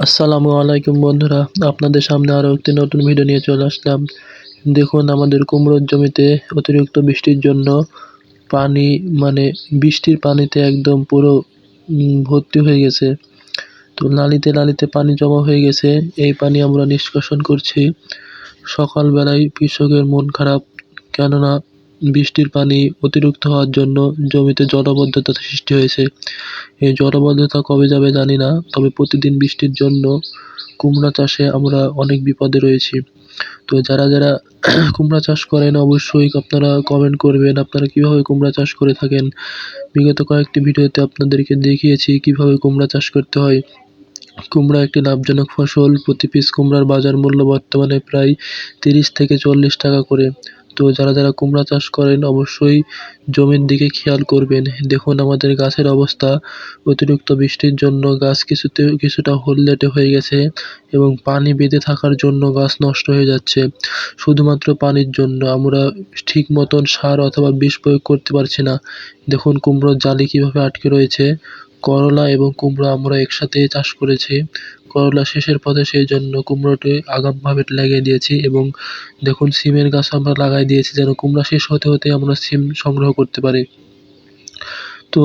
আসসালামু আলাইকুম বন্ধুরা, আপনাদের সামনে আরও একটি নতুন ভিডিও নিয়ে চলে আসলাম। দেখুন, আমাদের কুমড়োর জমিতে অতিরিক্ত বৃষ্টির জন্য পানি মানে বৃষ্টির পানিতে একদম পুরো ভর্তি হয়ে গেছে। তো নালিতে নালিতে পানি জমা হয়ে গেছে। এই পানি আমরা নিষ্কাশন করছি। সকালবেলায় কৃষকের মন খারাপ, কেননা বৃষ্টির পানি অতিরিক্ত হওয়ার জন্য জমিতে জলাবদ্ধতা সৃষ্টি হয়েছে। এই জলাবদ্ধতা কবে যাবে জানি না, তবে প্রতিদিন বৃষ্টির জন্য কুমড়া চাষে আমরা অনেক বিপদে রয়েছি। তো যারা যারা কুমড়া চাষ করেন অবশ্যই আপনারা কমেন্ট করবেন আপনারা কিভাবে কুমড়া চাষ করে থাকেন। বিগত কয়েকটি ভিডিওতে আপনাদেরকে দেখিয়েছি কিভাবে কুমড়া চাষ করতে হয়। কুমড়া একটি লাভজনক ফসল। প্রতি পিস কুমড়ার বাজার মূল্য বর্তমানে প্রায় 30 থেকে 40 টাকা করে। তো যারা যারা কুমড়া চাষ করেন অবশ্যই জমির দিকে খেয়াল করবেন। দেখুন আমাদের গাছের অবস্থা, অতিরিক্ত বৃষ্টির জন্য গাছ কিছুটা হলদেটে হয়ে গেছে এবং পানি বেঁধে থাকার জন্য গাছ নষ্ট হয়ে যাচ্ছে। শুধুমাত্র পানির জন্য আমরা ঠিক মতন সার অথবা বিষ প্রয়োগ করতে পারছি না। দেখুন কুমড়োর জালি কিভাবে আটকে রয়েছে। করলা এবং কুমড়ো আমরা একসাথে চাষ করেছি। করলা শেষের পথে, সেই জন্য কুমড়োটি আগামভাবে লাগিয়ে দিয়েছি এবং দেখুন সিমের গাছ আমরা লাগাই দিয়েছি যেন কুমড়া শেষ হতে হতে আমরা সিম সংগ্রহ করতে পারি। তো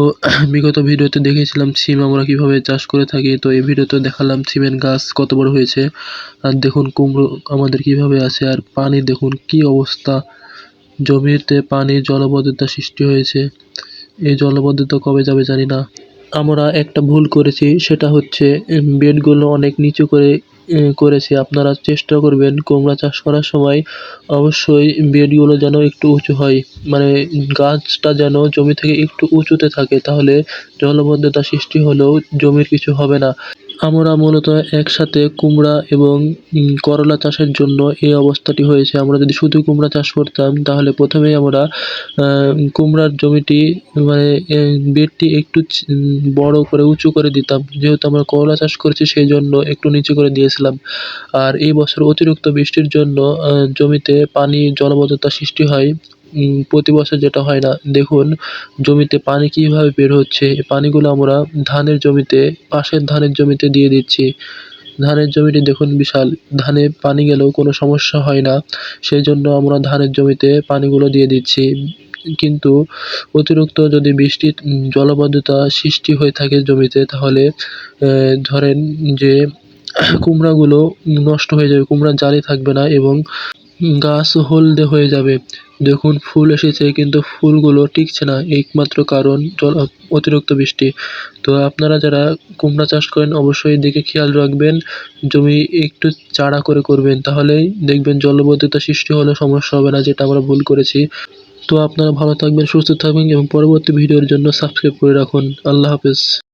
বিগত ভিডিওতে দেখিয়েছিলাম সিম আমরা কিভাবে চাষ করে থাকি। তো এই ভিডিওতে দেখালাম সিমের গাছ কত বড় হয়েছে। আর দেখুন কুমড়ো আমাদের কিভাবে আছে, আর পানি দেখুন কি অবস্থা। জমিতে পানির জলাবদ্ধতা সৃষ্টি হয়েছে। এই জলাবদ্ধতা কবে যাবে জানি না। আমরা একটা ভুল করেছি, সেটা হচ্ছে বেডগুলো অনেক নিচু করে করেছি। আপনারা চেষ্টা করবেন কুমড়া চাষ করার সময় অবশ্যই বেডগুলো যেন একটু উঁচু হয়, মানে গাছটা যেন জমি থেকে একটু উঁচুতে থাকে, তাহলে জলাবদ্ধতা সৃষ্টি হলেও জমির কিছু হবে না। আমরা মূলত একসাথে কুমড়া এবং করলা চাষের জন্য এই অবস্থাটি হয়েছে। আমরা যদি শুধু কুমড়া চাষ করতাম তাহলে প্রথমেই আমরা কুমড়ার জমিটি মানে বেডটি একটু বড় করে উঁচু করে দিতাম। যেহেতু আমরা করলা চাষ করেছি সেই জন্য একটু নিচু করে দিয়েছিলাম। আর এই বছর অতিরিক্ত বৃষ্টির জন্য জমিতে পানি জলাবদ্ধতা সৃষ্টি হয়। প্রতি বছর যেটা হয় না। দেখুন জমিতে পানি কিভাবে বের হচ্ছে। এই পানিগুলো আমরা ধানের জমিতে, পাশের ধানের জমিতে দিয়ে দিচ্ছি। ধানের জমিটি দেখুন বিশাল। ধানে পানি গেলেও কোনো সমস্যা হয় না। সেইজন্য আমরা ধানের জমিতে পানিগুলো দিয়ে দিচ্ছি। কিন্তু অতিরিক্ত যদি বৃষ্টির জলাবদ্ধতা সৃষ্টি হয়ে থাকে জমিতে, তাহলে ধরেন যে কুমড়াগুলো নষ্ট হয়ে যাবে। কুমড়ার জালি থাকবে না এবং গাছ হলদে হয়ে যাবে। দেখুন ফুল এসেছে কিন্তু ফুলগুলো টিকছে না, একমাত্র কারণ অতিরিক্ত বৃষ্টি। তো আপনারা যারা কুমড়া চাষ করেন অবশ্যই এদিকে খেয়াল রাখবেন। জমি একটু চাড়া করে করবেন, তাহলেই দেখবেন জলাবদ্ধতা সৃষ্টি হলেও সমস্যা হবে না, যেটা আমরা ভুল করেছি। তো আপনারা ভালো থাকবেন, সুস্থ থাকবেন এবং পরবর্তী ভিডিওর জন্য সাবস্ক্রাইব করে রাখুন। আল্লাহ হাফেজ।